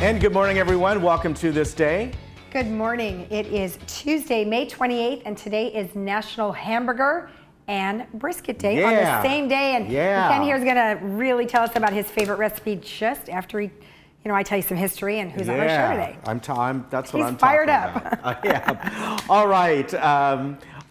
And good morning, everyone. Welcome to this day. Good morning. It is Tuesday, May 28th, and today is National Hamburger and Brisket Day on the same day. And Ken here is going to really tell us about his favorite recipe just after he, I tell you some history and who's on our show today. That's what I'm He's fired talking up. about. Yeah. All right.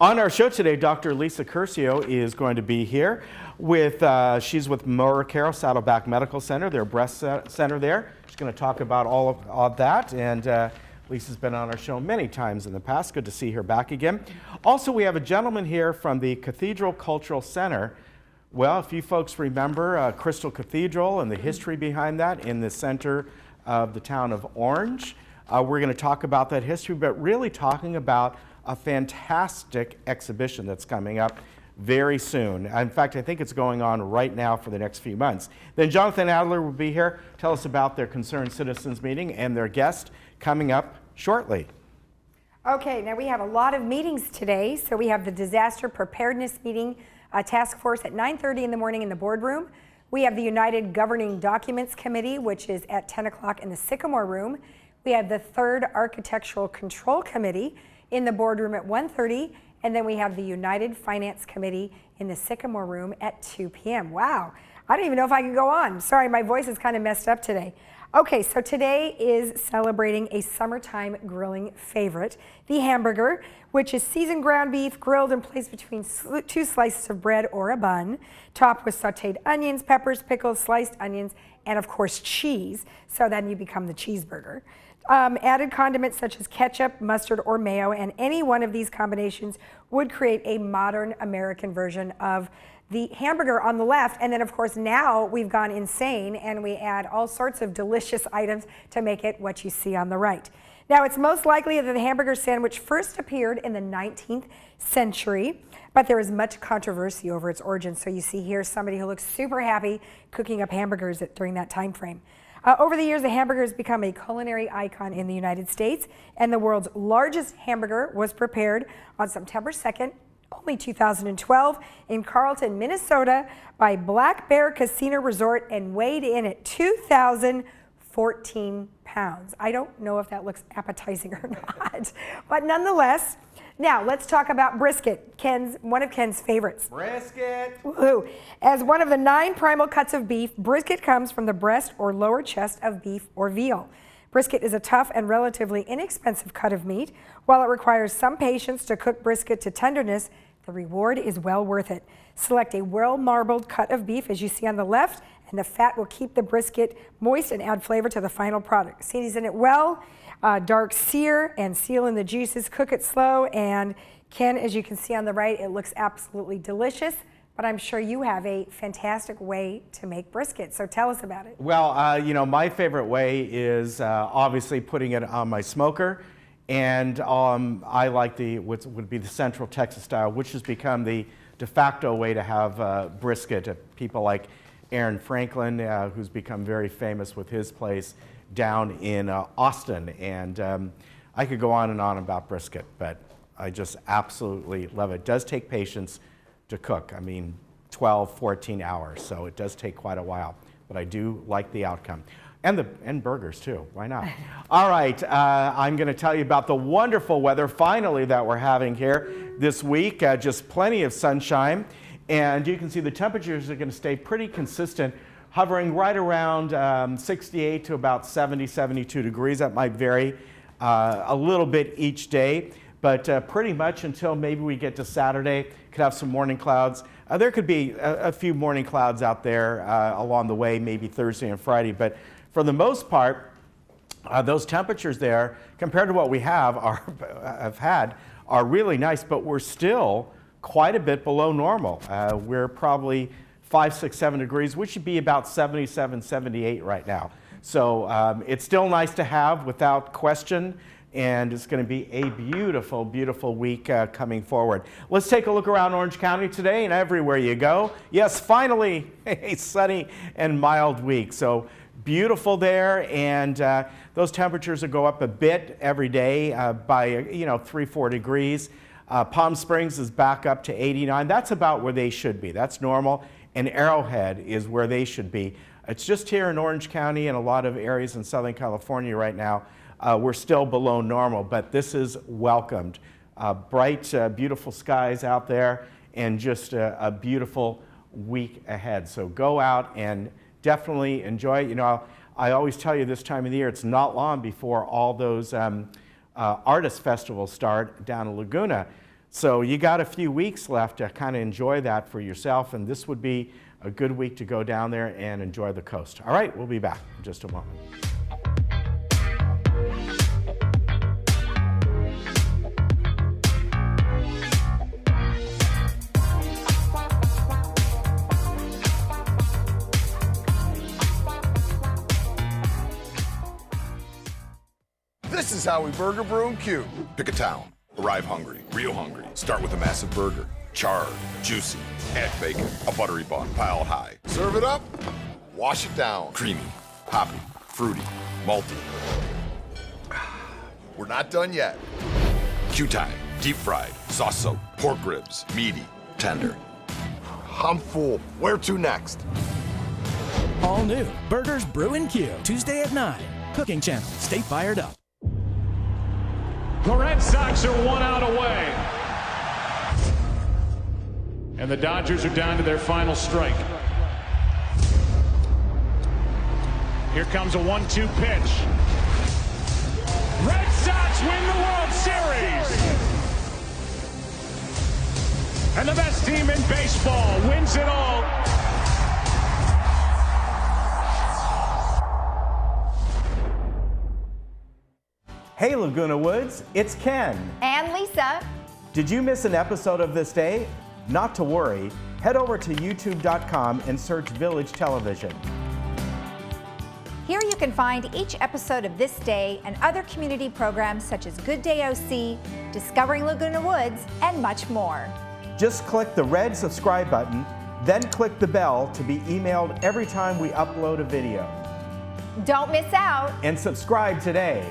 On our show today, Dr. Lisa Curcio is going to be here with, she's with Maura Carroll Saddleback Medical Center, their breast center there. She's going to talk about all of that, and Lisa's been on our show many times in the past. Good to see her back again. Also, we have a gentleman here from the Cathedral Cultural Center. Well, if you folks remember Crystal Cathedral and the history behind that in the center of the town of Orange, we're going to talk about that history, but really talking about a fantastic exhibition that's coming up very soon. In fact, I think it's going on right now for the next few months. Then Jonathan Adler will be here, tell us about their Concerned Citizens meeting and their guest coming up shortly. Okay, now we have a lot of meetings today. So we have the Disaster Preparedness Meeting Task Force at 9:30 in the morning in the boardroom. We have the United Governing Documents Committee, which is at 10 o'clock in the Sycamore Room. We have the Third Architectural Control Committee in the boardroom at 1:30. And then we have the United Finance Committee in the Sycamore Room at 2 p.m. Wow, I don't even know if I can go on. Sorry, my voice is kind of messed up today. Okay, so today is celebrating a summertime grilling favorite, the hamburger, which is seasoned ground beef grilled and placed between two slices of bread or a bun, topped with sauteed onions, peppers, pickles, sliced onions, and of course cheese, so then you become the cheeseburger. Added condiments such as ketchup, mustard, or mayo, and any one of these combinations would create a modern American version of the hamburger on the left. And then, of course, now we've gone insane and we add all sorts of delicious items to make it what you see on the right. Now, it's most likely that the hamburger sandwich first appeared in the 19th century, but there is much controversy over its origin. So you see here somebody who looks super happy cooking up hamburgers during that time frame. Over the years, the hamburger has become a culinary icon in the United States, and the world's largest hamburger was prepared on September 2nd, only 2012, in Carlton, Minnesota, by Black Bear Casino Resort and weighed in at 2,014 pounds. I don't know if that looks appetizing or not, but nonetheless. Now, let's talk about brisket, one of Ken's favorites. Brisket! Woohoo! As one of the 9 primal cuts of beef, brisket comes from the breast or lower chest of beef or veal. Brisket is a tough and relatively inexpensive cut of meat. While it requires some patience to cook brisket to tenderness, the reward is well worth it. Select a well-marbled cut of beef, as you see on the left, and the fat will keep the brisket moist and add flavor to the final product. Season it well. Dark sear and seal in the juices, cook it slow, and Ken, as you can see on the right, it looks absolutely delicious, but I'm sure you have a fantastic way to make brisket, so tell us about it. Well, my favorite way is obviously putting it on my smoker, and I like what would be the Central Texas style, which has become the de facto way to have brisket. People like Aaron Franklin, who's become very famous with his place down in Austin, and I could go on and on about brisket, but I just absolutely love it. It does take patience to cook. I mean, 12, 14 hours, so it does take quite a while, but I do like the outcome. And burgers too, why not? All right, I'm gonna tell you about the wonderful weather finally that we're having here this week. Just plenty of sunshine, and you can see the temperatures are gonna stay pretty consistent, hovering right around 68 to about 70, 72 degrees. That might vary a little bit each day, but pretty much until maybe we get to Saturday. Could have some morning clouds. There could be a few morning clouds out there along the way, maybe Thursday and Friday, but for the most part, those temperatures there, compared to what we have had, are really nice, but we're still quite a bit below normal. We're probably 5, 6, 7 degrees, which should be about 77, 78 right now. So it's still nice to have without question, and it's going to be a beautiful, beautiful week coming forward. Let's take a look around Orange County today and everywhere you go. Yes, finally a sunny and mild week. So beautiful there, and those temperatures will go up a bit every day by 3, 4 degrees. Palm Springs is back up to 89. That's about where they should be. That's normal. And Arrowhead is where they should be. It's just here in Orange County and a lot of areas in Southern California right now. We're still below normal, but this is welcomed. Bright, beautiful skies out there, and just a beautiful week ahead. So go out and definitely enjoy it. You know, I always tell you this time of the year, it's not long before all those artist festivals start down in Laguna. So you got a few weeks left to kind of enjoy that for yourself, and this would be a good week to go down there and enjoy the coast. All right, we'll be back in just a moment. This is how we burger, brew, and cue. Pick a town. Arrive hungry, real hungry. Start with a massive burger. Charred, juicy, add bacon, a buttery bun piled high. Serve it up, wash it down. Creamy, hoppy, fruity, malty. We're not done yet. Q time, deep fried, sauce soaked, pork ribs, meaty, tender. I'm full. Where to next? All new Burgers, Brew, and Q. Tuesday at 9. Cooking Channel. Stay fired up. The Red Sox are 1 out away. And the Dodgers are down to their final strike. Here comes a 1-2 pitch. Red Sox win the World Series. And the best team in baseball wins it all. Hey Laguna Woods, it's Ken. And Lisa. Did you miss an episode of This Day? Not to worry. Head over to youtube.com and search Village Television. Here you can find each episode of This Day and other community programs such as Good Day OC, Discovering Laguna Woods, and much more. Just click the red subscribe button, then click the bell to be emailed every time we upload a video. Don't miss out. And subscribe today.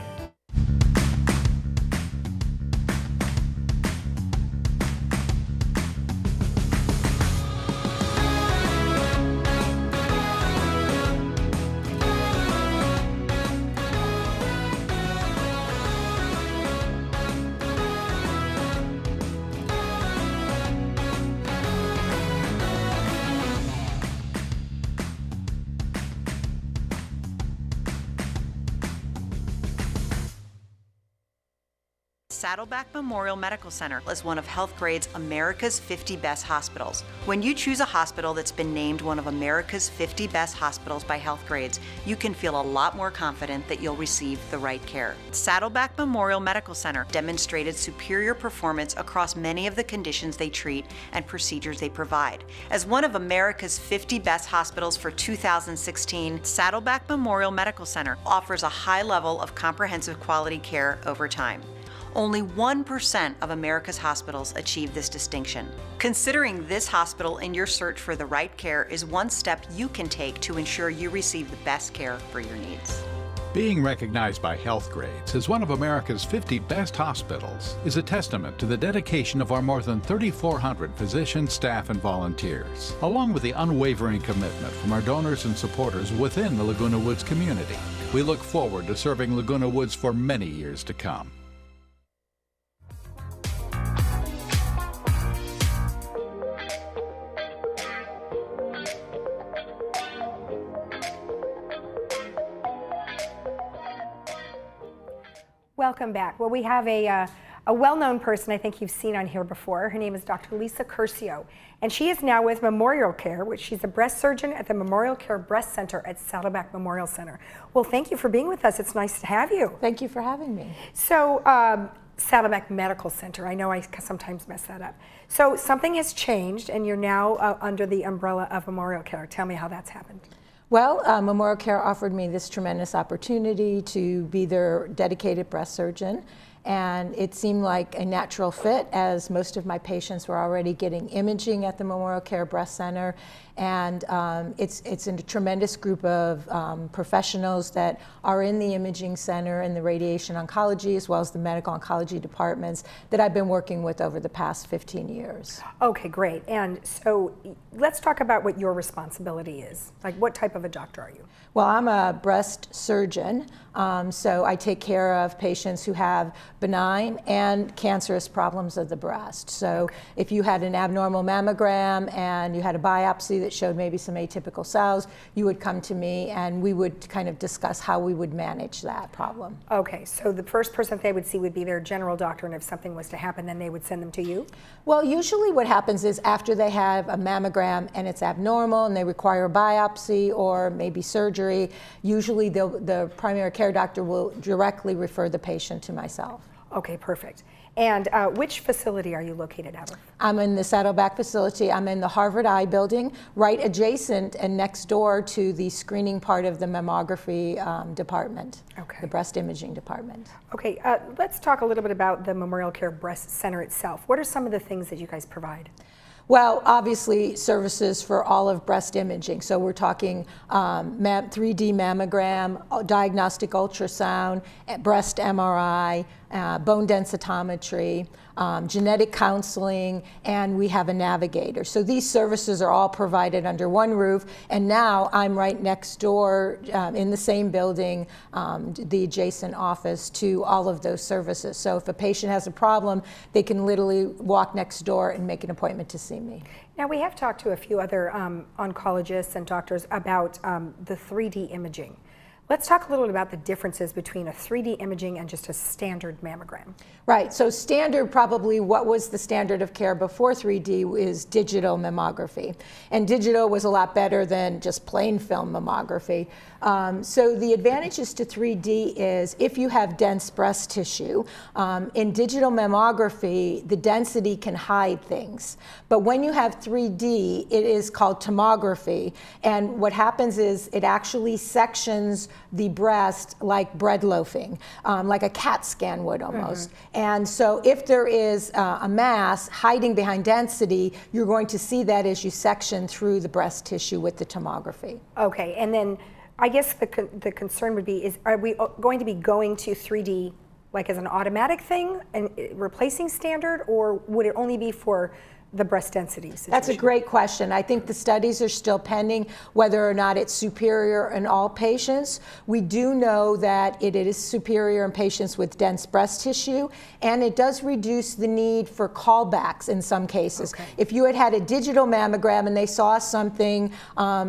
Saddleback Memorial Medical Center is one of HealthGrade's America's 50 Best Hospitals. When you choose a hospital that's been named one of America's 50 Best Hospitals by HealthGrades, you can feel a lot more confident that you'll receive the right care. Saddleback Memorial Medical Center demonstrated superior performance across many of the conditions they treat and procedures they provide. As one of America's 50 Best Hospitals for 2016, Saddleback Memorial Medical Center offers a high level of comprehensive quality care over time. Only 1% of America's hospitals achieve this distinction. Considering this hospital in your search for the right care is one step you can take to ensure you receive the best care for your needs. Being recognized by HealthGrades as one of America's 50 best hospitals is a testament to the dedication of our more than 3,400 physicians, staff, and volunteers, along with the unwavering commitment from our donors and supporters within the Laguna Woods community. We look forward to serving Laguna Woods for many years to come. Welcome back. Well, we have a well-known person I think you've seen on here before. Her name is Dr. Lisa Curcio, and she is now with Memorial Care, which she's a breast surgeon at the Memorial Care Breast Center at Saddleback Memorial Center. Well, thank you for being with us. It's nice to have you. Thank you for having me. So, Saddleback Medical Center, I know I sometimes mess that up. So something has changed, and you're now under the umbrella of Memorial Care. Tell me how that's happened. Well, Memorial Care offered me this tremendous opportunity to be their dedicated breast surgeon, and it seemed like a natural fit, as most of my patients were already getting imaging at the Memorial Care Breast Center. And it's a tremendous group of professionals that are in the imaging center and the radiation oncology, as well as the medical oncology departments, that I've been working with over the past 15 years. Okay, great. And so let's talk about what your responsibility is. Like, what type of a doctor are you? Well, I'm a breast surgeon, so I take care of patients who have benign and cancerous problems of the breast. So if you had an abnormal mammogram and you had a biopsy that showed maybe some atypical cells, you would come to me and we would kind of discuss how we would manage that problem. Okay, so the first person they would see would be their general doctor, and if something was to happen, then they would send them to you? Well, usually what happens is after they have a mammogram and it's abnormal and they require a biopsy or maybe surgery, usually the primary care doctor will directly refer the patient to myself. Okay, perfect. And which facility are you located out of? I'm in the Saddleback facility. I'm in the Harvard Eye building, right adjacent and next door to the screening part of the mammography department, Okay. the breast imaging department. Okay, let's talk a little bit about the Memorial Care Breast Center itself. What are some of the things that you guys provide? Well, obviously services for all of breast imaging. So we're talking 3D mammogram, diagnostic ultrasound, breast MRI, bone densitometry, genetic counseling, and we have a navigator. So these services are all provided under one roof, and now I'm right next door in the same building, the adjacent office to all of those services. So if a patient has a problem, they can literally walk next door and make an appointment to see me. Now, we have talked to a few other oncologists and doctors about the 3D imaging. Let's talk a little bit about the differences between a 3D imaging and just a standard mammogram. Right, so standard, probably what was the standard of care before 3D is digital mammography. And digital was a lot better than just plain film mammography. So the advantages to 3D is if you have dense breast tissue, in digital mammography, the density can hide things. But when you have 3D, it is called tomography. And what happens is it actually sections the breast like bread loafing, like a CAT scan would almost. And so if there is a mass hiding behind density, you're going to see that as you section through the breast tissue with the tomography. Okay, and then I guess the concern would be, are we going to be going to 3D like as an automatic thing and replacing standard, or would it only be for the breast density situation? That's a great question. I think the studies are still pending whether or not it's superior in all patients. We do know that it is superior in patients with dense breast tissue, and it does reduce the need for callbacks in some cases. Okay. If you had a digital mammogram and they saw something,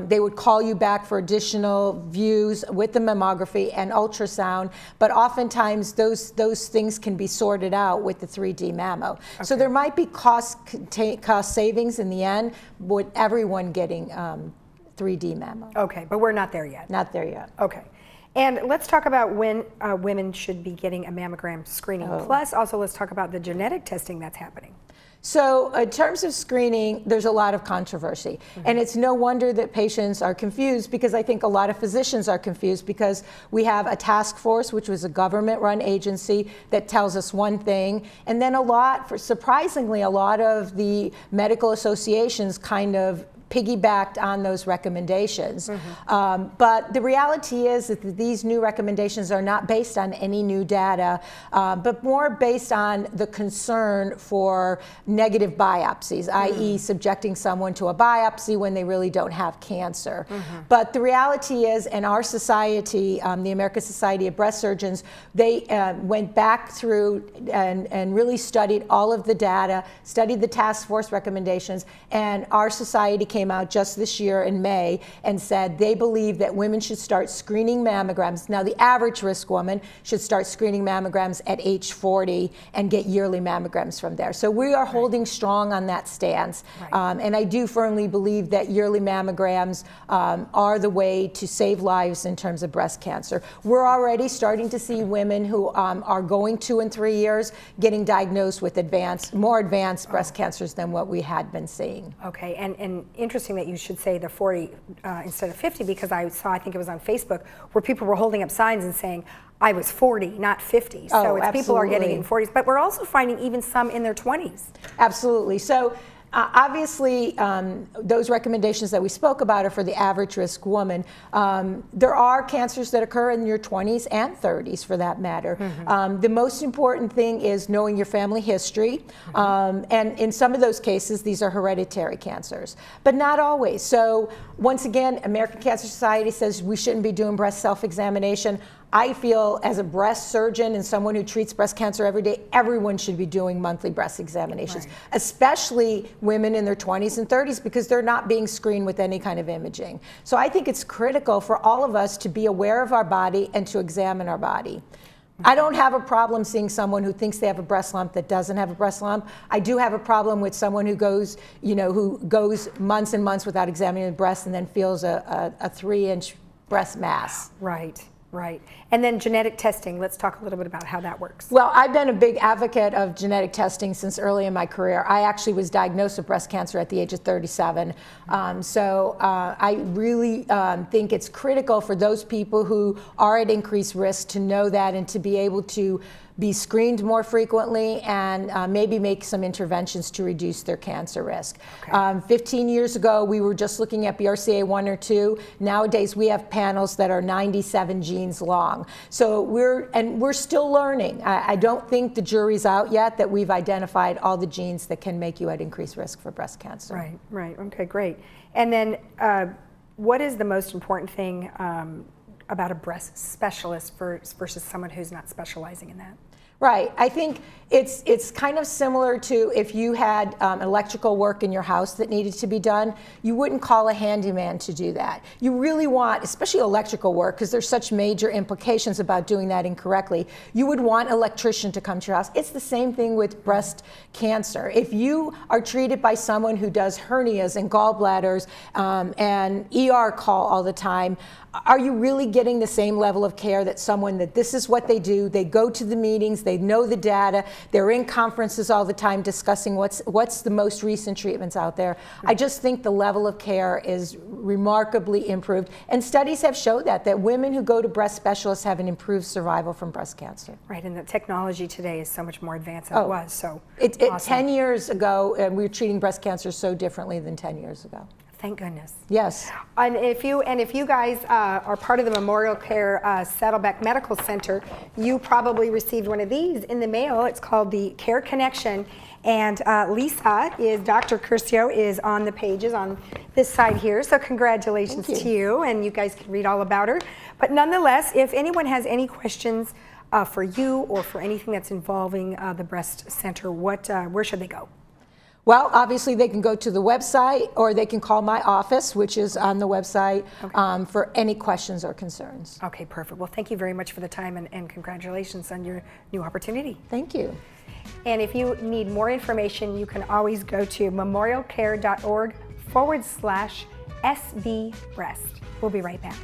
they would call you back for additional views with the mammography and ultrasound, but oftentimes those things can be sorted out with the 3D mammo. Okay. So there might be cost savings in the end with everyone getting 3D mammo. Okay, but we're not there yet. Not there yet. Okay. And let's talk about when women should be getting a mammogram screening. Plus, also let's talk about the genetic testing that's happening. So in terms of screening, there's a lot of controversy. And it's no wonder that patients are confused, because I think a lot of physicians are confused, because we have a task force, which was a government-run agency, that tells us one thing. And then surprisingly, a lot of the medical associations kind of piggybacked on those recommendations. But the reality is that these new recommendations are not based on any new data, but more based on the concern for negative biopsies, i.e. subjecting someone to a biopsy when they really don't have cancer. But the reality is, in our society, the American Society of Breast Surgeons, they went back through and really studied all of the data, studied the task force recommendations, and our society came out just this year in May and said they believe that women should start screening mammograms. Now, the average risk woman should start screening mammograms at age 40 and get yearly mammograms from there. So we are holding strong on that stance. And I do firmly believe that yearly mammograms are the way to save lives in terms of breast cancer. We're already starting to see women who are going 2 and 3 years getting diagnosed with more advanced breast cancers than what we had been seeing. Okay, and interesting that you should say the 40 instead of 50, because I think it was on Facebook, where people were holding up signs and saying, I was 40, not 50. So Oh, it's people are getting it in absolutely. 40s, but we're also finding even some in their 20s. Absolutely. So obviously, those recommendations that we spoke about are for the average risk woman. There are cancers that occur in your 20s and 30s, for that matter. The most important thing is knowing your family history. And in some of those cases, these are hereditary cancers, but not always. So once again, American Cancer Society says we shouldn't be doing breast self-examination. I feel, as a breast surgeon and someone who treats breast cancer every day, everyone should be doing monthly breast examinations, especially women in their 20s and 30s, because they're not being screened with any kind of imaging. So I think it's critical for all of us to be aware of our body and to examine our body. I don't have a problem seeing someone who thinks they have a breast lump that doesn't have a breast lump. I do have a problem with someone who goes, who goes months and months without examining the breast and then feels a 3-inch breast mass. Right. Right. And then genetic testing. Let's talk a little bit about how that works. Well, I've been a big advocate of genetic testing since early in my career. I actually was diagnosed with breast cancer at the age of 37. So I really think it's critical for those people who are at increased risk to know that and to be able to be screened more frequently and maybe make some interventions to reduce their cancer risk. 15 years ago, we were just looking at BRCA1 or 2. Nowadays, we have panels that are 97 genes long. So we're still learning. I don't think the jury's out yet that we've identified all the genes that can make you at increased risk for breast cancer. Right, right. Okay, great. And then what is the most important thing about a breast specialist versus someone who's not specializing in that? Right. I think it's kind of similar to if you had electrical work in your house that needed to be done, you wouldn't call a handyman to do that. You really want, especially electrical work, because there's such major implications about doing that incorrectly, you would want an electrician to come to your house. It's the same thing with breast cancer. If you are treated by someone who does hernias and gallbladders and ER call all the time, are you really getting the same level of care that someone that this is what they do, they go to the meetings, they know the data, they're in conferences all the time discussing what's the most recent treatments out there. I just think the level of care is remarkably improved. And studies have showed that women who go to breast specialists have an improved survival from breast cancer. Right, and the technology today is so much more advanced than it was. So awesome. 10 years ago, we were treating breast cancer so differently than 10 years ago. Thank goodness. Yes. And if you guys are part of the Memorial Care Saddleback Medical Center, you probably received one of these in the mail. It's called the Care Connection. And Dr. Curcio is on the pages on this side here. So congratulations to you. And you guys can read all about her. But nonetheless, if anyone has any questions for you or for anything that's involving the breast center, where should they go? Well, obviously they can go to the website or they can call my office, which is on the website, for any questions or concerns. Okay, perfect. Well, thank you very much for the time and congratulations on your new opportunity. Thank you. And if you need more information, you can always go to memorialcare.org/SB Breast. We'll be right back.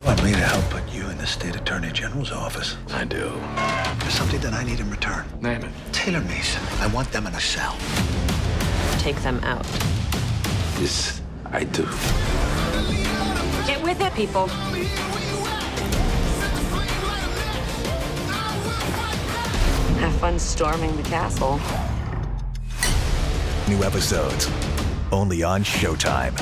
Want me to help put you in the State Attorney General's office? I do. There's something that I need in return. Name it. Taylor Mason. I want them in a cell. Take them out. This I do. Get with it, people. Have fun storming the castle. New episodes, only on Showtime.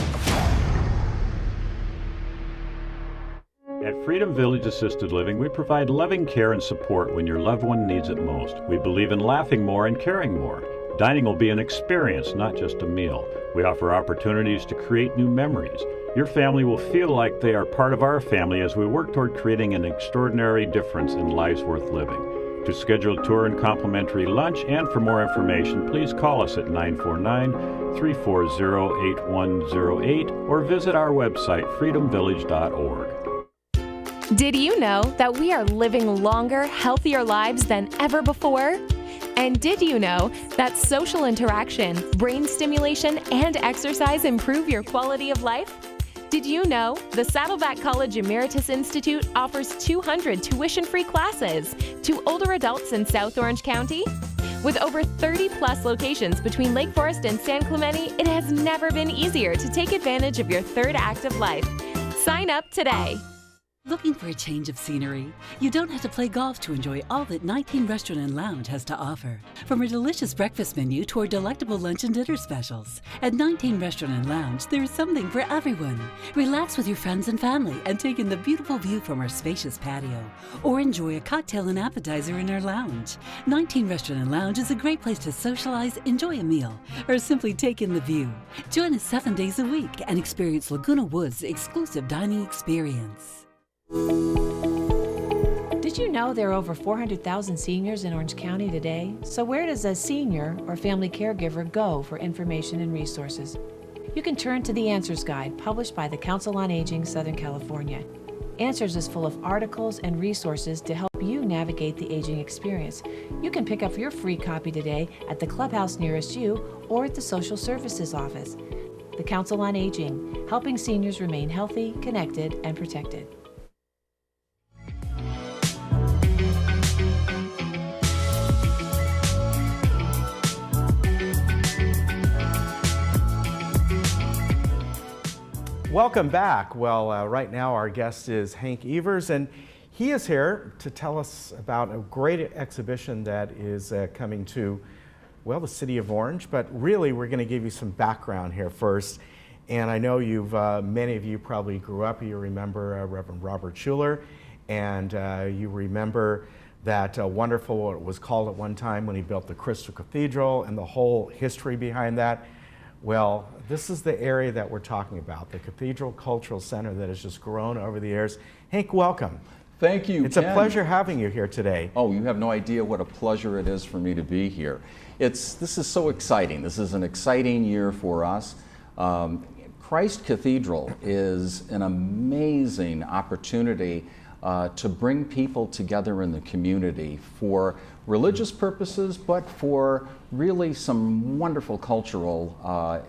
At Freedom Village Assisted Living, we provide loving care and support when your loved one needs it most. We believe in laughing more and caring more. Dining will be an experience, not just a meal. We offer opportunities to create new memories. Your family will feel like they are part of our family as we work toward creating an extraordinary difference in lives worth living. To schedule a tour and complimentary lunch and for more information, please call us at 949-340-8108 or visit our website, freedomvillage.org. Did you know that we are living longer, healthier lives than ever before? And did you know that social interaction, brain stimulation, and exercise improve your quality of life? Did you know the Saddleback College Emeritus Institute offers 200 tuition-free classes to older adults in South Orange County? With over 30-plus locations between Lake Forest and San Clemente, it has never been easier to take advantage of your third act of life. Sign up today. Looking for a change of scenery? You don't have to play golf to enjoy all that 19 Restaurant and Lounge has to offer. From a delicious breakfast menu to our delectable lunch and dinner specials. At 19 Restaurant and Lounge, there is something for everyone. Relax with your friends and family and take in the beautiful view from our spacious patio. Or enjoy a cocktail and appetizer in our lounge. 19 Restaurant and Lounge is a great place to socialize, enjoy a meal, or simply take in the view. Join us 7 days a week and experience Laguna Woods' exclusive dining experience. Did you know there are over 400,000 seniors in Orange County today? So where does a senior or family caregiver go for information and resources? You can turn to the Answers Guide, published by the Council on Aging Southern California. Answers is full of articles and resources to help you navigate the aging experience. You can pick up your free copy today at the clubhouse nearest you or at the Social Services Office. The Council on Aging, helping seniors remain healthy, connected, and protected. Welcome back. Well, right now our guest is Hank Evers, and he is here to tell us about a great exhibition that is coming to, well, the city of Orange. But really, we're going to give you some background here first. And I know many of you probably grew up. You remember Reverend Robert Schuller, and you remember that wonderful, what it was called at one time when he built the Crystal Cathedral and the whole history behind that. Well, this is the area that we're talking about, the Cathedral Cultural Center that has just grown over the years. Hank, welcome. Thank you, It's Ken. a pleasure having you here today. Oh, you have no idea what a pleasure it is for me to be here. This is so exciting. This is an exciting year for us. Christ Cathedral is an amazing opportunity to bring people together in the community for religious purposes, but for really some wonderful cultural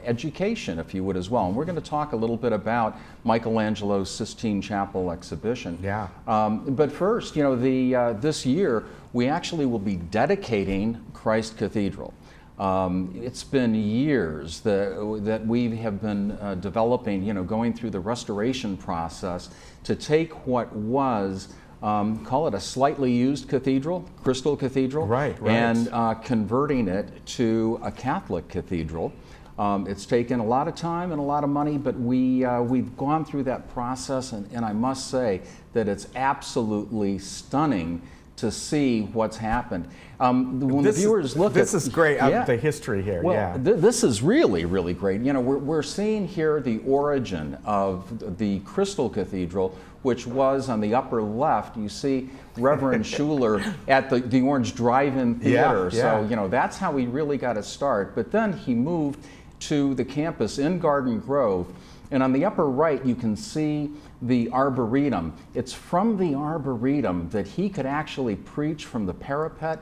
education, if you would, as well. And we're going to talk a little bit about Michelangelo's Sistine Chapel exhibition. Yeah. But first, this year we actually will be dedicating Christ Cathedral. It's been years that we have been developing, going through the restoration process to take what was, call it a slightly used cathedral, Crystal Cathedral, right. and converting it to a Catholic cathedral. It's taken a lot of time and a lot of money, but we've gone through that process, and I must say that it's absolutely stunning to see what's happened. When the viewers look at this is great. The history here. Well, yeah. This is really, really great. We're seeing here the origin of the Crystal Cathedral, which was on the upper left. You see Reverend Schuller at the Orange Drive-In Theater. Yeah. So that's how he really got his start. But then he moved to the campus in Garden Grove. And on the upper right, you can see the Arboretum. It's from the Arboretum that he could actually preach from the parapet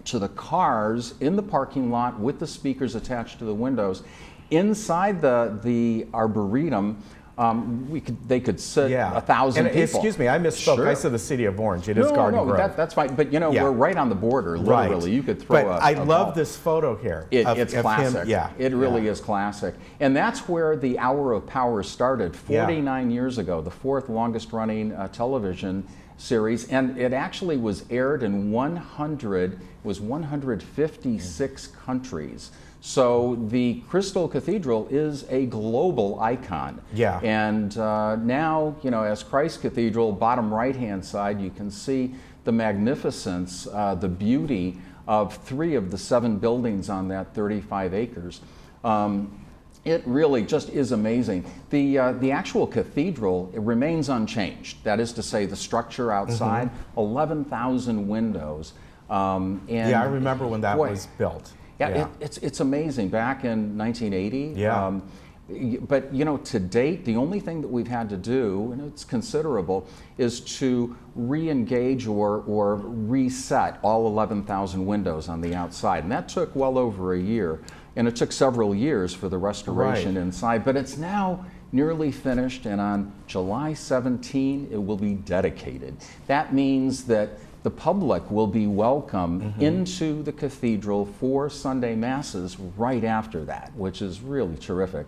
to the cars in the parking lot with the speakers attached to the windows. Inside the Arboretum, they could sit 1,000 people. Excuse me, I misspoke. Sure. I said the city of Orange. It is Garden Grove. That's fine. But we're right on the border, literally. Right. You could throw I love this photo here. It's classic. It really is classic. And that's where the Hour of Power started 49 years ago, the fourth longest running television series. And it actually was aired in 156 countries. So the Crystal Cathedral is a global icon. Yeah. And now, as Christ Cathedral, bottom right-hand side, you can see the magnificence, the beauty of 3 of the 7 buildings on that 35 acres. It really just is amazing. The actual cathedral, it remains unchanged. That is to say, the structure outside, 11,000 windows. And I remember when that was built. Yeah, it's amazing. Back in 1980. Yeah. But to date, the only thing that we've had to do, and it's considerable, is to re-engage or reset all 11,000 windows on the outside. And that took well over a year. And it took several years for the restoration inside. But it's now nearly finished, and on July 17 it will be dedicated. That means that the public will be welcome into the cathedral for Sunday Masses right after that, which is really terrific.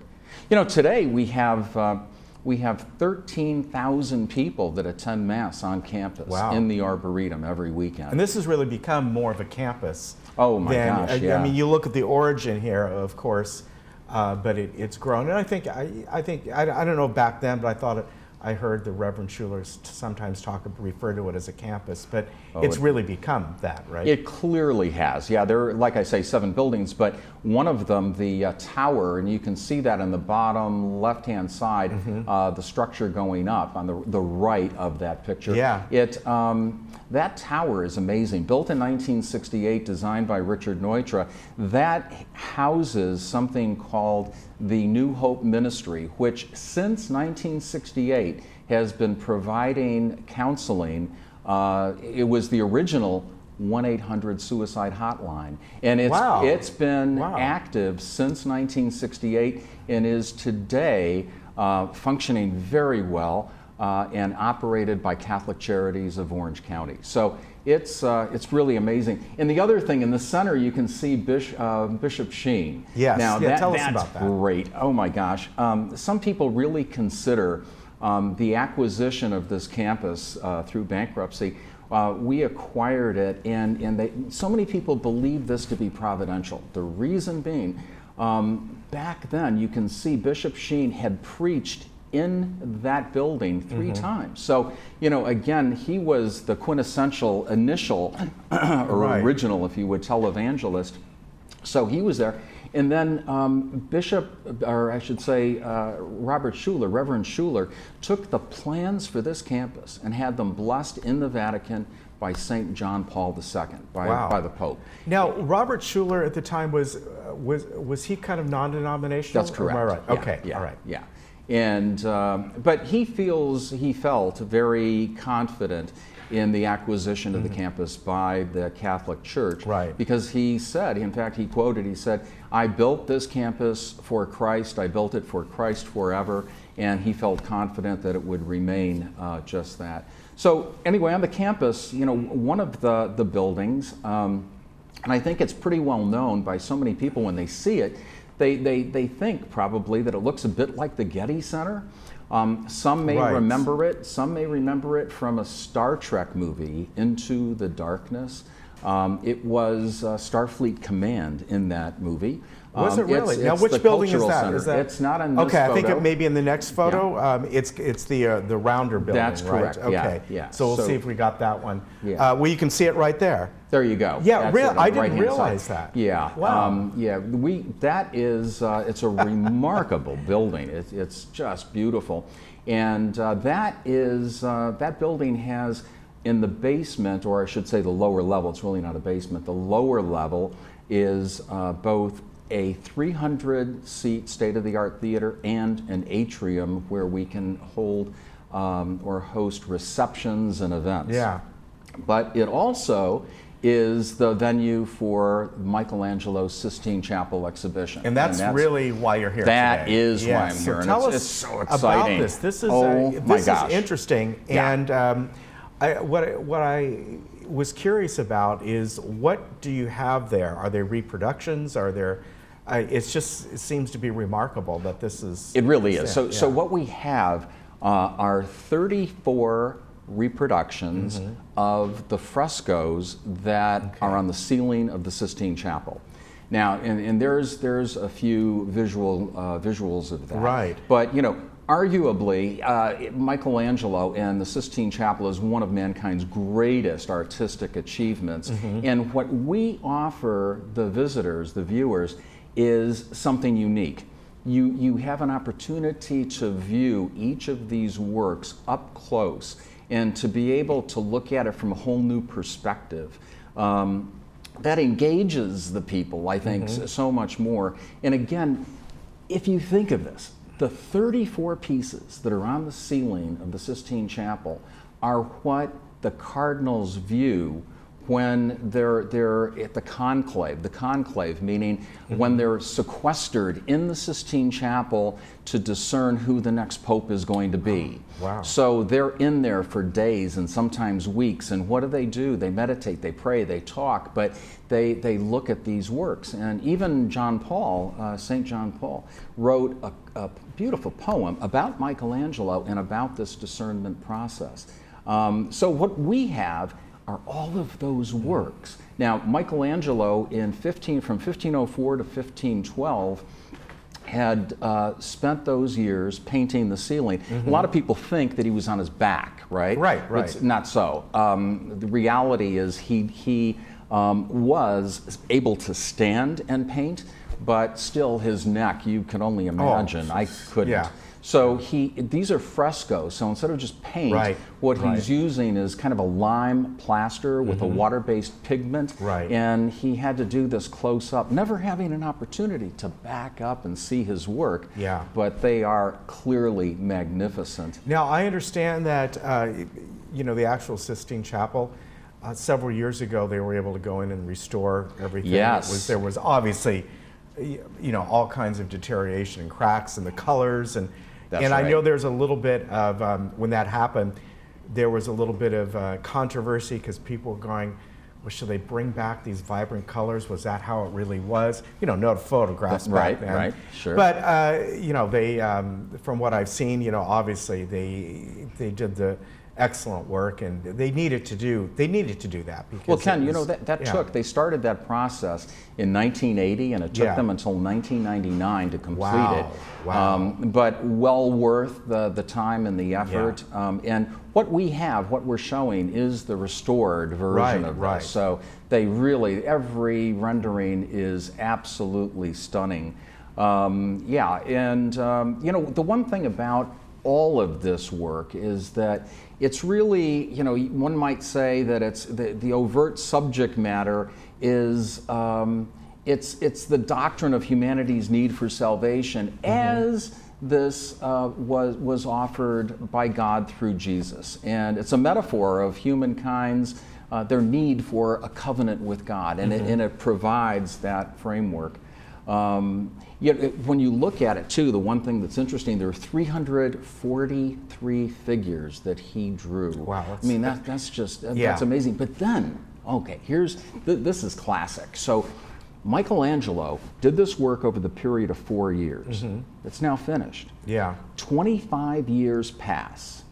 You know, today we have 13,000 people that attend Mass on campus in the Arboretum every weekend. And this has really become more of a campus. Oh my gosh, yeah. I mean, you look at the origin here, of course, but it's grown. And I think I don't know back then, but I thought I heard the Reverend Schuler sometimes refer to it as a campus, but it's really become that, right? It clearly has. Yeah, there are, like I say, 7 buildings, but one of them, the tower, and you can see that on the bottom left-hand side, the structure going up on the right of that picture. Yeah. That tower is amazing. Built in 1968, designed by Richard Neutra. That houses something called the New Hope Ministry, which since 1968 has been providing counseling. It was the original 1-800 suicide hotline, and it's been active since 1968 and is today functioning very well. And operated by Catholic Charities of Orange County. So it's really amazing. And the other thing, in the center you can see Bishop Sheen. Yes, now, tell us that's about that. Great. Oh my gosh. Some people really consider the acquisition of this campus through bankruptcy. We acquired it, and so many people believe this to be providential. The reason being, back then you can see Bishop Sheen had preached in that building 3 times. So, you know, again, he was the quintessential initial or original, if you would, televangelist. So he was there. And then Robert Schuler, Reverend Schuler, took the plans for this campus and had them blessed in the Vatican by St. John Paul II, by the Pope. Now, Robert Schuler at the time was he kind of non-denominational? That's correct. Am I right? Yeah, Okay, yeah, all right. Yeah. And but he felt very confident in the acquisition of the campus by the Catholic Church, right? Because he said, in fact, he said, "I built this campus for Christ. I built it for Christ forever," and he felt confident that it would remain just that. So anyway, on the campus, you know, one of the buildings, and I think it's pretty well known by so many people when they see it. They think probably that it looks a bit like the Getty Center. Some may remember it. Some may remember it from a Star Trek movie, Into the Darkness. It was Starfleet Command in that movie. Was it really? Now, which building is that? Is that? It's not in this photo. Okay, I think it may be in the next photo. Yeah. It's the rounder building. That's correct. Right? Okay. Yeah. So we'll see if we got that one. Yeah. Well, you can see it right there. There you go. Yeah, I didn't realize that. Yeah. Wow. That is it's a remarkable building. It's just beautiful, and that building has in the basement, or I should say the lower level. It's really not a basement. The lower level is both a 300-seat state-of-the-art theater and an atrium where we can hold or host receptions and events. Yeah. But it also is the venue for Michelangelo's Sistine Chapel exhibition. And that's really why you're here That today. is Yeah. why I'm here. Tell and us it's so exciting. about this. This is my gosh. interesting. Yeah. And what I was curious about is, what do you have there? Are there reproductions? Are there? It seems to be remarkable that this is. It really is. So what we have are 34 reproductions of the frescoes that are on the ceiling of the Sistine Chapel. Now, and there's a few visuals of that. Right. But you know, arguably, Michelangelo and the Sistine Chapel is one of mankind's greatest artistic achievements. And what we offer the visitors, the viewers, is something unique. You have an opportunity to view each of these works up close and to be able to look at it from a whole new perspective. That engages the people, I think, so much more. And again, if you think of this, the 34 pieces that are on the ceiling of the Sistine Chapel are what the cardinals view when they're at the conclave meaning when they're sequestered in the Sistine Chapel to discern who the next pope is going to be. Wow. So they're in there for days and sometimes weeks, and what do? They meditate, they pray, they talk, but they look at these works. And even John Paul, St. John Paul, wrote a beautiful poem about Michelangelo and about this discernment process. So what we have are all of those works. Now, Michelangelo from 1504 to 1512 had spent those years painting the ceiling. A lot of people think that he was on his back, right? Right. It's not so. The reality is he was able to stand and paint, but still his neck, you can only imagine. I couldn't. Yeah. So these are frescoes, so instead of just paint, what he's using is kind of a lime plaster with a water-based pigment, and he had to do this close-up, never having an opportunity to back up and see his work, but they are clearly magnificent. Now, I understand that, the actual Sistine Chapel, several years ago, they were able to go in and restore everything. Yes. There was obviously, all kinds of deterioration and cracks in the colors, and I know there's a little bit of, when that happened, there was a little bit of controversy because people were going, well, should they bring back these vibrant colors? Was that how it really was? No photographs back then. Right, sure. But, they, from what I've seen, obviously they did the excellent work, and they needed to do that. Because well, Ken, they started that process in 1980, and it took them until 1999 to complete it. Wow. But well worth the time and the effort. And what we're showing is the restored version of this. So every rendering is absolutely stunning. The one thing about all of this work is that it's really, one might say that it's the overt subject matter is it's the doctrine of humanity's need for salvation as this was offered by God through Jesus, and it's a metaphor of humankind's their need for a covenant with God, and it provides that framework. When you look at it too, the one thing that's interesting, there are 343 figures that he drew. Wow. That's amazing. But then, this is classic. So Michelangelo did this work over the period of 4 years. It's now finished. 25 years pass.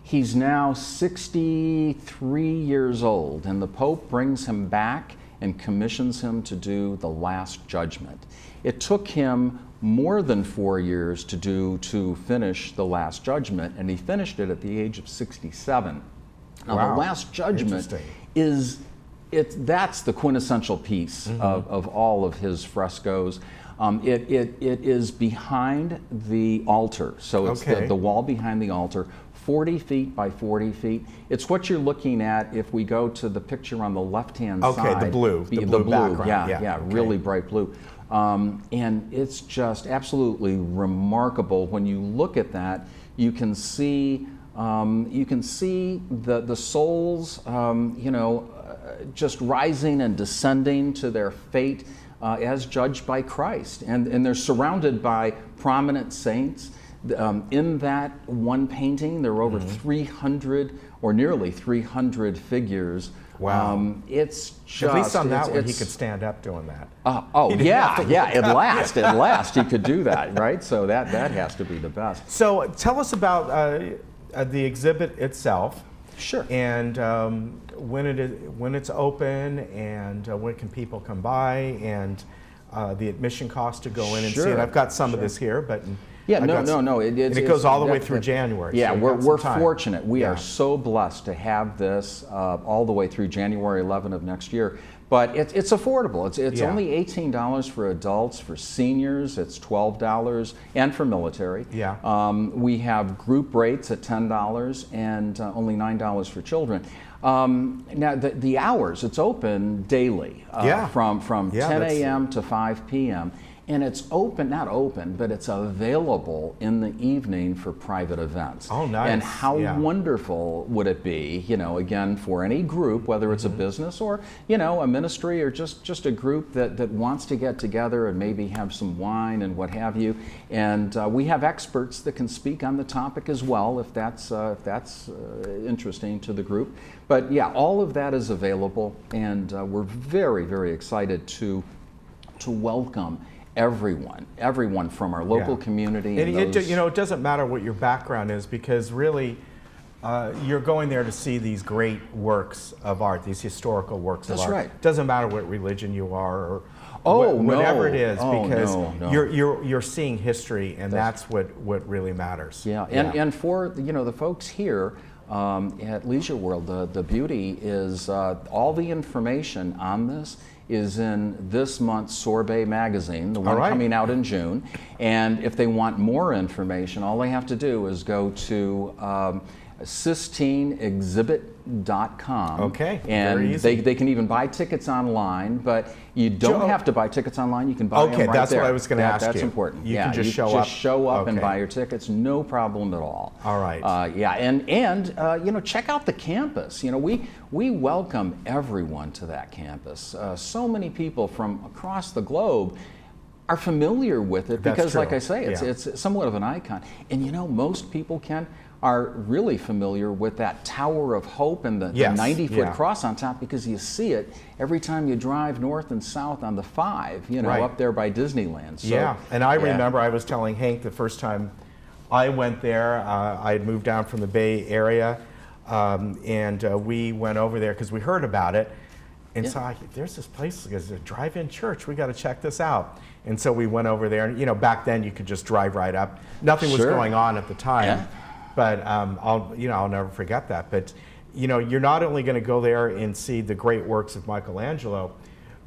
He's now 63 years old, and the Pope brings him back and commissions him to do the Last Judgment. It took him more than 4 years to finish the Last Judgment, and he finished it at the age of 67. Now, the Last Judgment that's the quintessential piece of all of his frescoes. It is behind the altar, so it's the wall behind the altar. 40 feet by 40 feet. It's what you're looking at if we go to the picture on the left-hand side. The blue background. Really bright blue. And it's just absolutely remarkable. When you look at that, you can see the souls, just rising and descending to their fate as judged by Christ. And they're surrounded by prominent saints. In that one painting, there are over 300 or nearly 300 figures. Wow. It's just... At least on that one, he could stand up doing that. At last he could do that, right? So that has to be the best. So tell us about the exhibit itself. Sure. And when it's open, and when can people come by, and the admission cost to go in and see it. I've got some of this here, but... It goes all the way through January. Yeah, so we're fortunate. We are so blessed to have this all the way through January 11 of next year. But it's affordable. It's only $18 for adults. For seniors, it's $12, and for military. We have group rates at $10 and only $9 for children. Now the hours, it's open daily from 10 a.m. to 5 p.m. And it's open, not open, but it's available in the evening for private events. Oh, nice. And how wonderful would it be, you know, again, for any group, whether it's a business or, you know, a ministry or just a group that wants to get together and maybe have some wine and what have you. And we have experts that can speak on the topic as well, if that's interesting to the group. But yeah, all of that is available, and we're very, very excited to welcome everyone from our local community. And you know, it doesn't matter what your background is, because really you're going there to see these great works of art, these historical works of art. That's right. It doesn't matter what religion you are or whatever it is, Oh, because no. you're seeing history, and that's what really matters. Yeah, and for, you know, the folks here at Leisure World, the beauty is all the information on this is in this month's Sorbet magazine, the one coming out in June. And if they want more information, all they have to do is go to SistineExhibit.com. Okay, and very easy. they can even buy tickets online, but you don't have to buy tickets online. You can buy them right there. Okay, that's what I was going to ask you. That's important. You can just show up. Show up and buy your tickets, no problem at all. All right. Yeah, and you know, check out the campus. You know, we welcome everyone to that campus. So many people from across the globe are familiar with it because, like I say, it's somewhat of an icon. And you know, most people are really familiar with that Tower of Hope and the 90-foot cross on top, because you see it every time you drive north and south on the 5, you know, up there by Disneyland. So, and I remember I was telling Hank the first time I went there, I had moved down from the Bay Area, and we went over there because we heard about it. And so there's this place, there's a drive-in church, we got to check this out. And so we went over there, and you know, back then you could just drive right up. Nothing was going on at the time. But I'll never forget that. But you know, you're not only going to go there and see the great works of Michelangelo,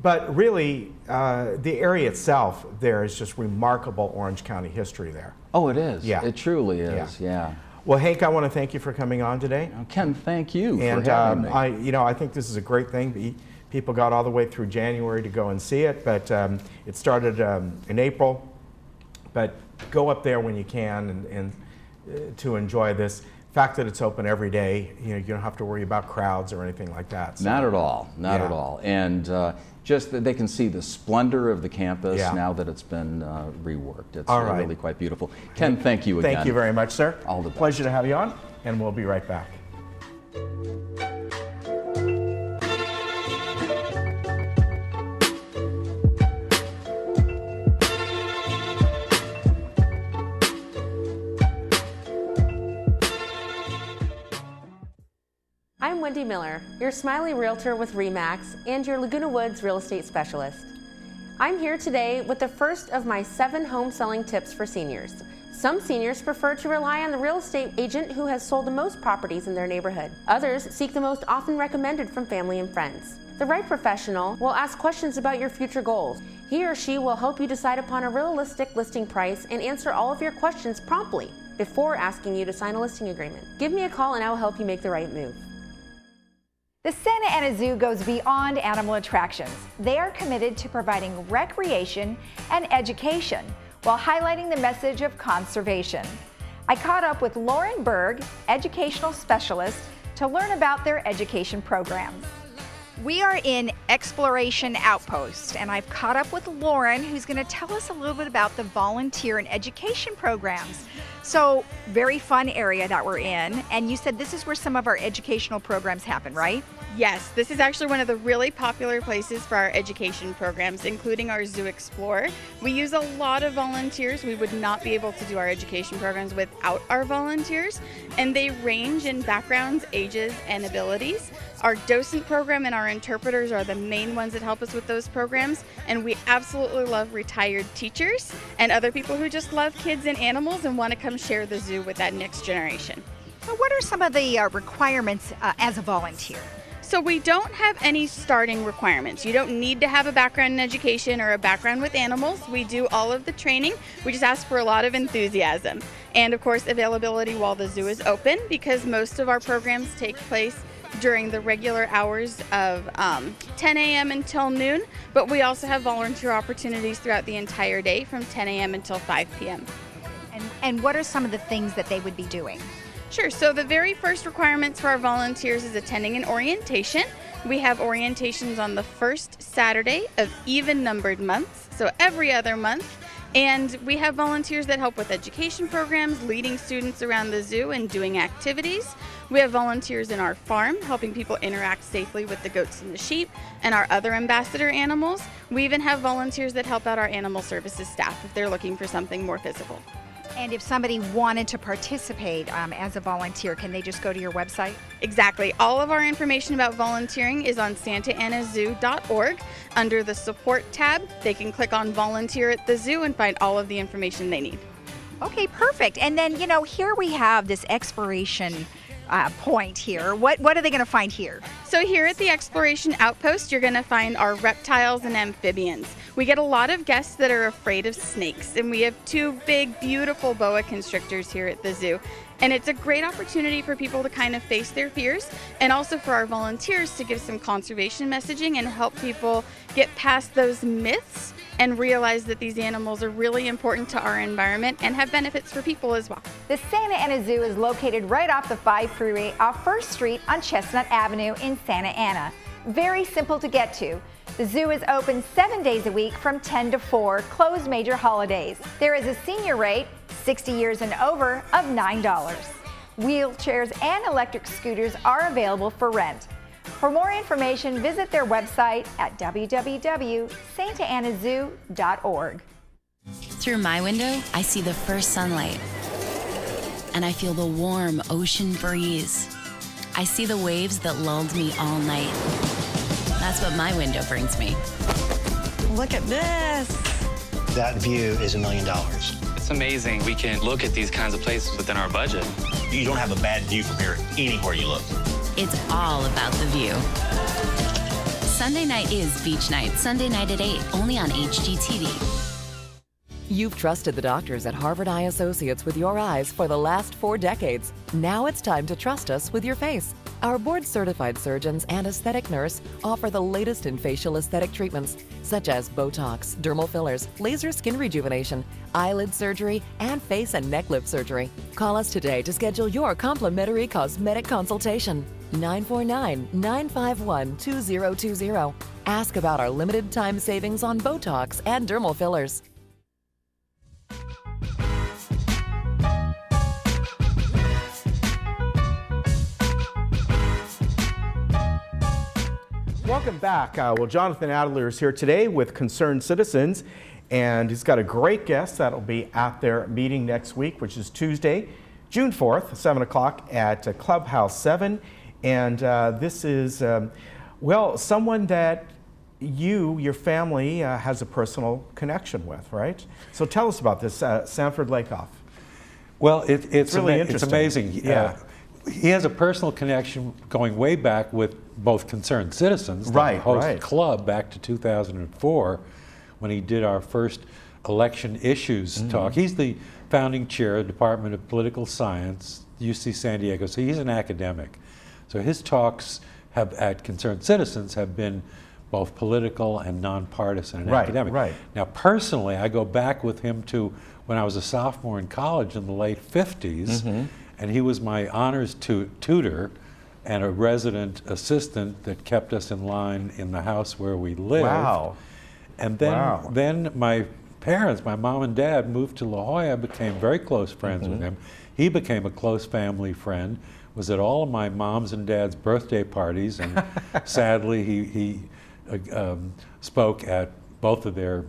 but really the area itself there is just remarkable Orange County history there. Oh, it is. Yeah, it truly is. Yeah. Well, Hank, I want to thank you for coming on today. Ken, thank you for having me. I think this is a great thing. People got all the way through January to go and see it, but it started in April. But go up there when you can and to enjoy this. The fact that it's open every day, you know, you don't have to worry about crowds or anything like that. So. Not at all, not at all. And just that they can see the splendor of the campus now that it's been reworked. It's really quite beautiful. Ken, thank you again. Thank you very much, sir. All the best. Pleasure to have you on, and we'll be right back. I'm Wendy Miller, your Smiley Realtor with RE/MAX and your Laguna Woods real estate specialist. I'm here today with the first of my 7 home selling tips for seniors. Some seniors prefer to rely on the real estate agent who has sold the most properties in their neighborhood. Others seek the most often recommended from family and friends. The right professional will ask questions about your future goals. He or she will help you decide upon a realistic listing price and answer all of your questions promptly before asking you to sign a listing agreement. Give me a call and I will help you make the right move. The Santa Ana Zoo goes beyond animal attractions. They are committed to providing recreation and education while highlighting the message of conservation. I caught up with Lauren Berg, educational specialist, to learn about their education programs. We are in Exploration Outpost, and I've caught up with Lauren, who's going to tell us a little bit about the volunteer and education programs. So, very fun area that we're in, and you said this is where some of our educational programs happen, right? Yes, this is actually one of the really popular places for our education programs, including our Zoo Explorer. We use a lot of volunteers. We would not be able to do our education programs without our volunteers, and they range in backgrounds, ages, and abilities. Our docent program and our interpreters are the main ones that help us with those programs, and we absolutely love retired teachers and other people who just love kids and animals and want to come share the zoo with that next generation. So what are some of the requirements as a volunteer? So we don't have any starting requirements. You don't need to have a background in education or a background with animals. We do all of the training. We just ask for a lot of enthusiasm. And of course, availability while the zoo is open, because most of our programs take place during the regular hours of 10 a.m. until noon, but we also have volunteer opportunities throughout the entire day from 10 a.m. until 5 p.m. And what are some of the things that they would be doing? Sure, so the very first requirements for our volunteers is attending an orientation. We have orientations on the first Saturday of even-numbered months, so every other month. And we have volunteers that help with education programs, leading students around the zoo and doing activities. We have volunteers in our farm, helping people interact safely with the goats and the sheep and our other ambassador animals. We even have volunteers that help out our animal services staff if they're looking for something more physical. And if somebody wanted to participate as a volunteer, can they just go to your website? Exactly. All of our information about volunteering is on santaanazoo.org. Under the support tab, they can click on volunteer at the zoo and find all of the information they need. Okay, perfect. And then, you know, here we have this exploration point here. What are they going to find here? So here at the Exploration Outpost, you're going to find our reptiles and amphibians. We get a lot of guests that are afraid of snakes, and we have 2 big, beautiful boa constrictors here at the zoo. And it's a great opportunity for people to kind of face their fears, and also for our volunteers to give some conservation messaging and help people get past those myths and realize that these animals are really important to our environment and have benefits for people as well. The Santa Ana Zoo is located right off the 5 freeway off 1st Street on Chestnut Avenue in Santa Ana. Very simple to get to. The zoo is open 7 days a week from 10 to 4, closed major holidays. There is a senior rate, 60 years and over, of $9. Wheelchairs and electric scooters are available for rent. For more information, visit their website at www.santaanazoo.org. Through my window, I see the first sunlight, and I feel the warm ocean breeze. I see the waves that lulled me all night. That's what my window brings me. Look at this. That view is $1 million. It's amazing. We can look at these kinds of places within our budget. You don't have a bad view from here anywhere you look. It's all about the view. Sunday night is beach night. Sunday night at 8, only on HGTV. You've trusted the doctors at Harvard Eye Associates with your eyes for the last 4 decades. Now it's time to trust us with your face. Our board-certified surgeons and aesthetic nurse offer the latest in facial aesthetic treatments, such as Botox, dermal fillers, laser skin rejuvenation, eyelid surgery, and face and neck lip surgery. Call us today to schedule your complimentary cosmetic consultation. 949-951-2020. Ask about our limited time savings on Botox and dermal fillers. Welcome back. Well, Jonathan Adler is here today with Concerned Citizens, and he's got a great guest that'll be at their meeting next week, which is Tuesday, June 4th, 7 o'clock at Clubhouse 7. And this is, well, someone that your family has a personal connection with, right? So tell us about this, Sanford Lakoff. Well, it's really it's amazing. Yeah. He has a personal connection going way back with both Concerned Citizens, the host club, back to 2004, when he did our first election issues talk. He's the founding chair of the Department of Political Science, UC San Diego, so he's an academic. So his talks at Concerned Citizens have been both political and nonpartisan and academic. Now, personally, I go back with him to when I was a sophomore in college in the late 50s, and he was my honors tutor and a resident assistant that kept us in line in the house where we lived. Wow. And then my parents, my mom and dad, moved to La Jolla, became very close friends with him. He became a close family friend, was at all of my mom's and dad's birthday parties, and sadly he spoke at both of their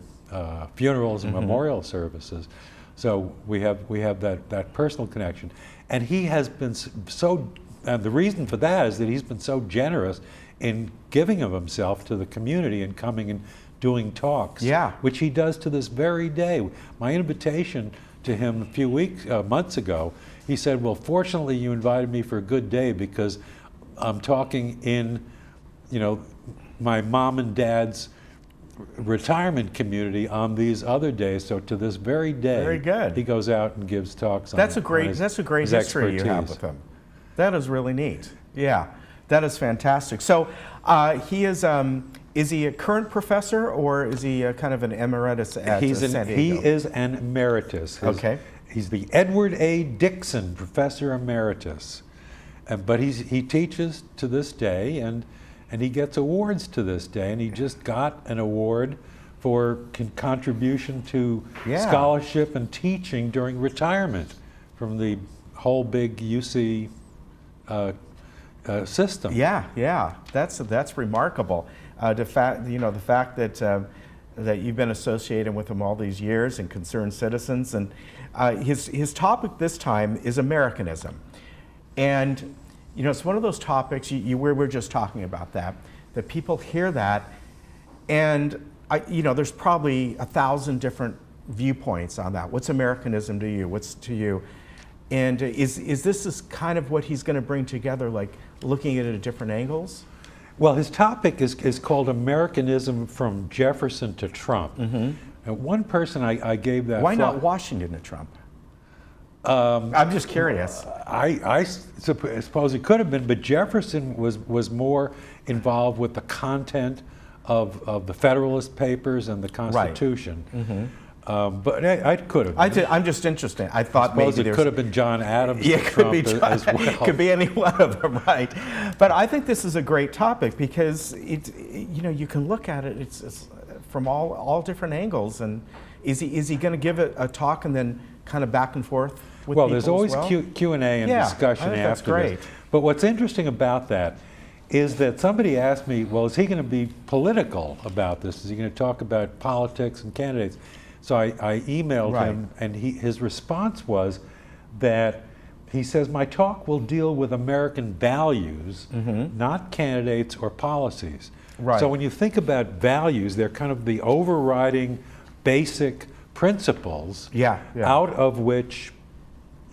funerals and memorial services. So we have that personal connection. And he has been so, and the reason for that is that he's been so generous in giving of himself to the community and coming and doing talks, which he does to this very day. My invitation to him a few months ago, he said, well, fortunately you invited me for a good day because I'm talking in, my mom and dad's retirement community on these other days. So to this very day, very good. He goes out and gives talks. That's a great history you have with him. That is really neat. Yeah. That is fantastic. So he is he a current professor, or is he kind of an emeritus at San Diego? He is an emeritus. Okay. He's the Edward A. Dixon Professor Emeritus. But he teaches to this day, and he gets awards to this day, and he just got an award for contribution to scholarship and teaching during retirement from the whole big UC system. Yeah, that's remarkable. The fact that you've been associated with him all these years and concerned citizens, and his topic this time is Americanism, and it's one of those topics we're just talking about that people hear that, and there's probably 1,000 different viewpoints on that. What's Americanism to you? What's to you? And is this kind of what he's going to bring together, like looking at it at different angles? Well, his topic is called Americanism from Jefferson to Trump. And one person I gave that. Why not Washington to Trump? I'm just curious. I suppose it could have been, but Jefferson was more involved with the content of the Federalist Papers and the Constitution. Right. But I could have. I'm just interested. I thought maybe it could have been John Adams. Yeah, it could be as well. It could be any one of them, right? But I think this is a great topic because you can look at it. It's from all different angles. And is he going to give a talk and then kind of back and forth with people there's always as well? Q&A and discussion I think after that's great. this. But what's interesting about that is that somebody asked me, well, is he going to be political about this? Is he going to talk about politics and candidates? So I emailed him, and his response was that he says, my talk will deal with American values, not candidates or policies. Right. So when you think about values, they're kind of the overriding basic principles out of which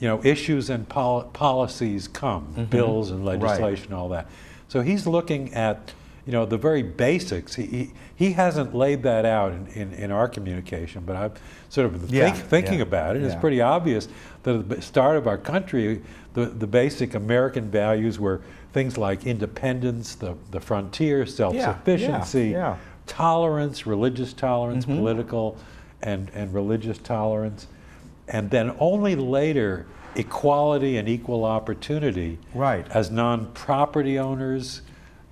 issues and policies come, bills and legislation, all that. So he's looking at the very basics. He hasn't laid that out in our communication, but I'm sort of thinking about it. It's pretty obvious that at the start of our country, the basic American values were things like independence, the frontier, self-sufficiency, tolerance, religious tolerance, political and religious tolerance, and then only later equality and equal opportunity as non-property owners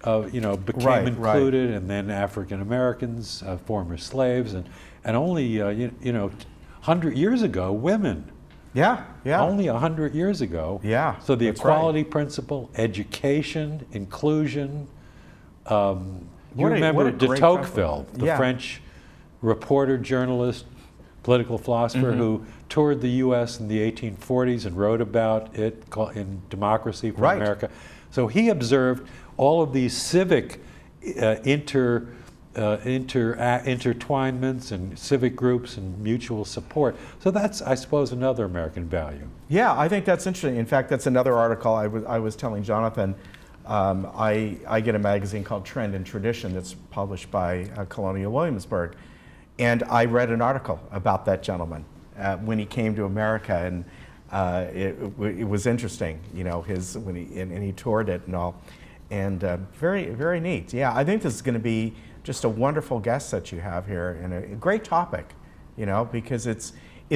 became included, and then African Americans, former slaves, and only 100 years ago, women. Only 100 years ago. So the equality principle, education, inclusion. You remember de Tocqueville, the French reporter, journalist, political philosopher who toured the U.S. in the 1840s and wrote about it in Democracy for America. So he observed all of these civic intertwinements and civic groups and mutual support. So that's, I suppose, another American value. Yeah, I think that's interesting. In fact, that's another article I was telling Jonathan. I get a magazine called Trend and Tradition that's published by Colonial Williamsburg. And I read an article about that gentleman when he came to America, and it was interesting, when he toured it and all. And very, very neat. Yeah, I think this is going to be just a wonderful guest that you have here, and a great topic, because it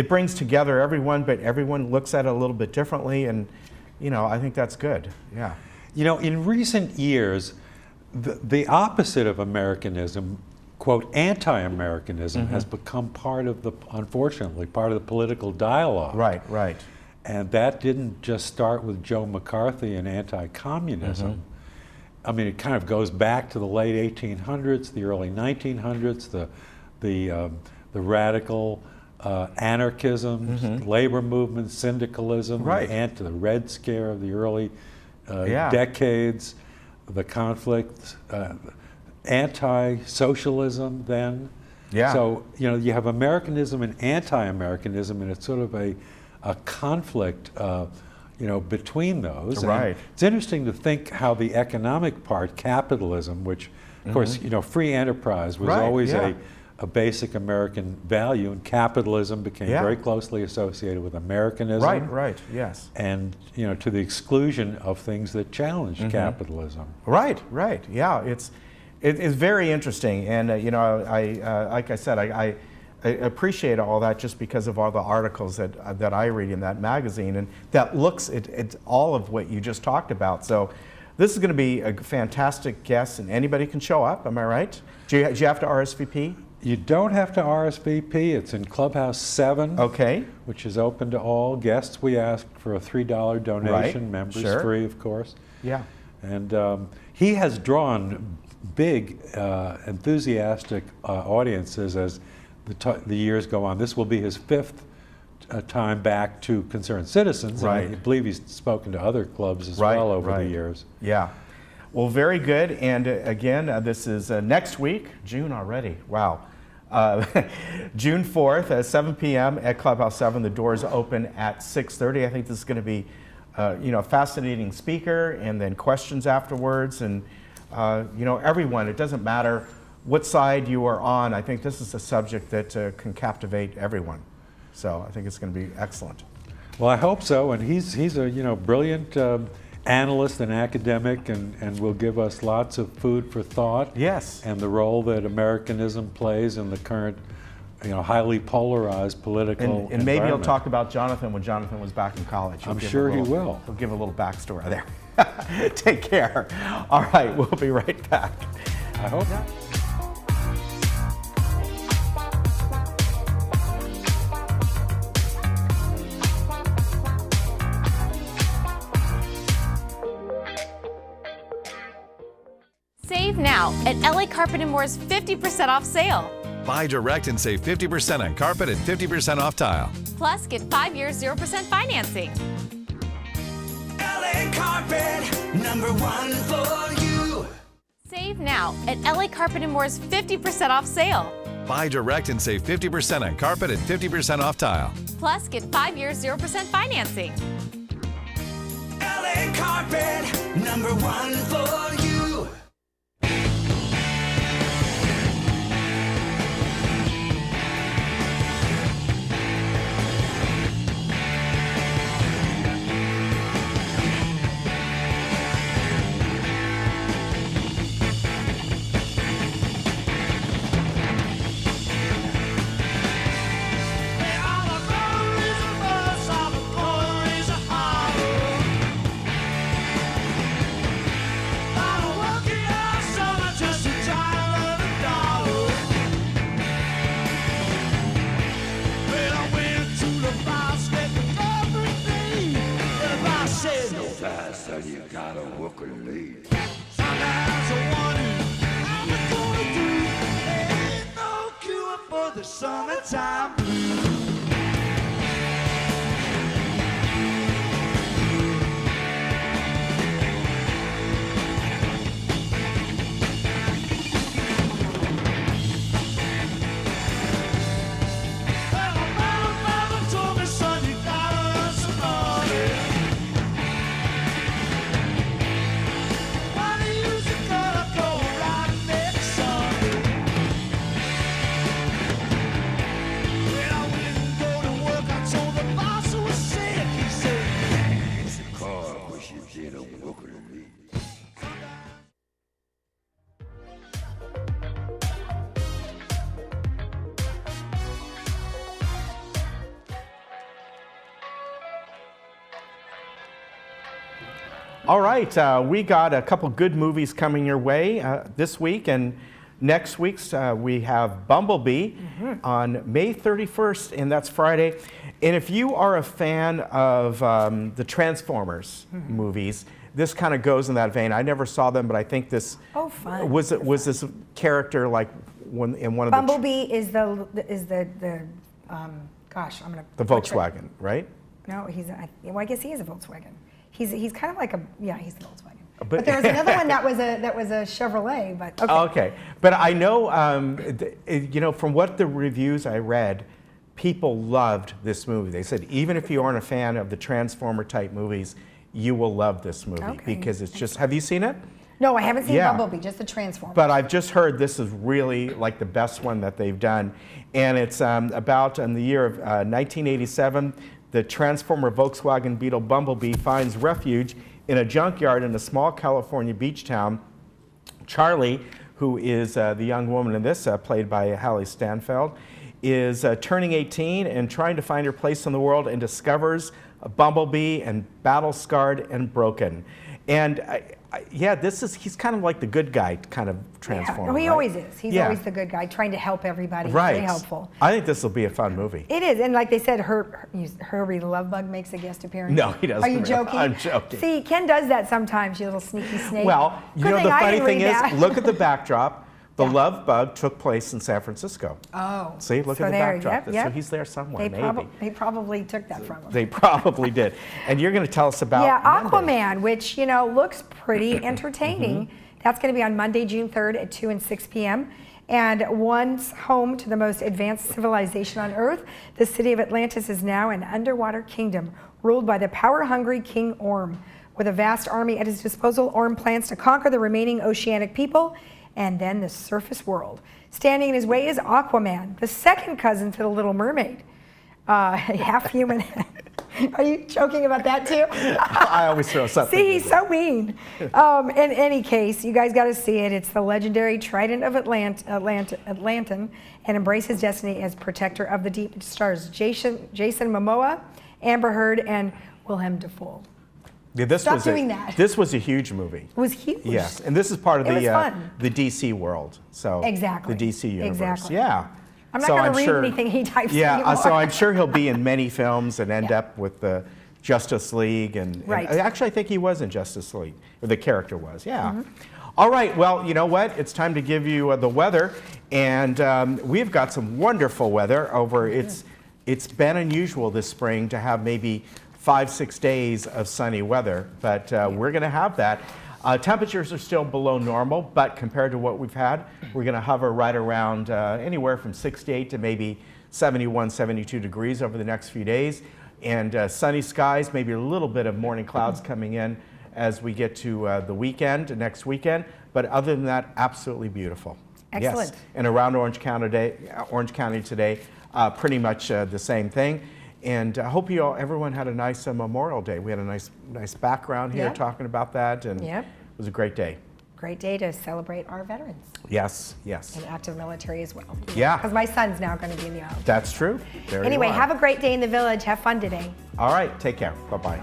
brings together everyone, but everyone looks at it a little bit differently, and I think that's good. Yeah. In recent years, the opposite of Americanism, quote, anti-Americanism, has become unfortunately, part of the political dialogue. Right. And that didn't just start with Joe McCarthy and anti-communism. I mean, it kind of goes back to the late 1800s, the early 1900s, the radical anarchism, labor movement, syndicalism, the Red Scare of the early decades, the conflict, anti-socialism then. So, you have Americanism and anti-Americanism, and it's sort of a conflict between those. And it's interesting to think how the economic part, capitalism, which, of course, free enterprise was always a a basic American value, and capitalism became very closely associated with Americanism. Right, yes. And, you know, to the exclusion of things that challenged capitalism. Right, yeah. It's very interesting, and you know, like I said, I appreciate all that just because of all the articles that I read in that magazine, and that looks at all of what you just talked about. So this is going to be a fantastic guest, and anybody can show up. Am I right? Do you have to RSVP? You don't have to RSVP. It's in Clubhouse 7, which is open to all guests. We ask for a $3 donation. Members free, of course. Yeah. And he has drawn big, enthusiastic audiences as the years go on. This will be his 5th time back to Concerned Citizens. Right. And I believe he's spoken to other clubs as well over the years. Yeah. Well, very good. And again, this is next week, June already. Wow. June 4th at 7 p.m. at Clubhouse 7. The doors open at 6:30. I think this is going to be, you know, a fascinating speaker, and then questions afterwards. And, you know, everyone, it doesn't matter what side you are on. I think this is a subject that can captivate everyone. So I think it's going to be excellent. Well, I hope so. And he's a, you know, brilliant analyst and academic, and will give us lots of food for thought. Yes. And the role that Americanism plays in the current, you know, highly polarized political and maybe he'll talk about Jonathan when Jonathan was back in college. I'm sure he will. He'll give a little backstory there. Take care. All right, we'll be right back. I hope. Save now at LA Carpet & More's 50% off sale. Buy direct and save 50% on carpet and 50% off tile. Plus, get 5 years 0% financing. LA Carpet, #1 for you. Save now at LA Carpet & More's 50% off sale. Buy direct and save 50% on carpet and 50% off tile. Plus, get 5 years 0% financing. LA Carpet, #1 for you. You gotta work a lead. Sometimes I wonder how I'm gonna do. There ain't no cure for the summertime blues. All right, we got a couple good movies coming your way this week, and next week's we have Bumblebee on May 31st, and that's Friday. And if you are a fan of the Transformers movies, this kind of goes in that vein. I never saw them, but I think this was this character like in one of Bumblebee is the gosh, I'm gonna the Volkswagen, right? No, well, I guess he is a Volkswagen. He's kind of like he's the Volkswagen. But there was another one that was a Chevrolet. But okay. But I know, you know, from what the reviews I read, people loved this movie. They said even if you aren't a fan of the Transformer type movies, you will love this movie because it's just. Have you seen it? No, I haven't seen Yeah. Bumblebee, just the Transformers. But I've just heard this is really like the best one that they've done. And it's about in the year of 1987, the Transformer Volkswagen Beetle Bumblebee finds refuge in a junkyard in a small California beach town. Charlie, who is the young woman in this, played by Hallie Stanfeld, is turning 18 and trying to find her place in the world, and discovers a Bumblebee and battle-scarred and broken. And yeah, he's kind of like the good guy kind of Transformer. Yeah, no, he right? always is. He's always the good guy, trying to help everybody. Right. Very helpful. I think this will be a fun movie. It is, and like they said, Herbie Lovebug makes a guest appearance. No, he doesn't. Are you joking? I'm joking. See, Ken does that sometimes, you little sneaky snake. Well, you Good know, thing the I funny didn't thing read is, that. look at the backdrop. The Love Bug took place in San Francisco. Oh. See, look so at the there, backdrop. Yep. So he's there somewhere, maybe. They probably took that from him. They probably did. And you're going to tell us about Monday. Aquaman, which, looks pretty entertaining. That's going to be on Monday, June 3rd at 2 and 6 p.m. And once home to the most advanced civilization on Earth, the city of Atlantis is now an underwater kingdom ruled by the power-hungry King Orm. With a vast army at his disposal, Orm plans to conquer the remaining oceanic people and then the surface world. Standing in his way is Aquaman, the second cousin to the Little Mermaid. Half human. Are you joking about that too? I always throw something. See, he's so mean. In any case, you guys got to see it. It's the legendary Trident of Atlanton, and embrace his destiny as protector of the deep. It stars Jason Momoa, Amber Heard, and Willem Dafoe. Yeah, Stop doing that. This was a huge movie. It was huge. Yes, and this is part of It was fun. the DC world. So Exactly. the DC universe. Exactly. Yeah. I'm not So going to read sure- anything he types Yeah, anymore. so I'm sure he'll be in many films and end up with the Justice League. And Right. actually, I think he was in Justice League, or the character was. Yeah. Mm-hmm. All right. Well, you know what? It's time to give you the weather, and we've got some wonderful weather over. It's been unusual this spring to have maybe 5-6 days of sunny weather, but we're going to have that. Temperatures are still below normal, but compared to what we've had, we're going to hover right around anywhere from 68 to maybe 71, 72 degrees over the next few days. And sunny skies, maybe a little bit of morning clouds coming in as we get to the weekend, next weekend. But other than that, absolutely beautiful. Excellent. Yes. And around Orange County today, pretty much the same thing. And I hope everyone had a nice Memorial Day. We had a nice background here talking about that, and it was a great day. Great day to celebrate our veterans. Yes, yes. And active military as well. Yeah. Because my son's now going to be in the Army. That's true. There you Anyway, are. have a great day in the village. Have fun today. All right, take care. Bye-bye.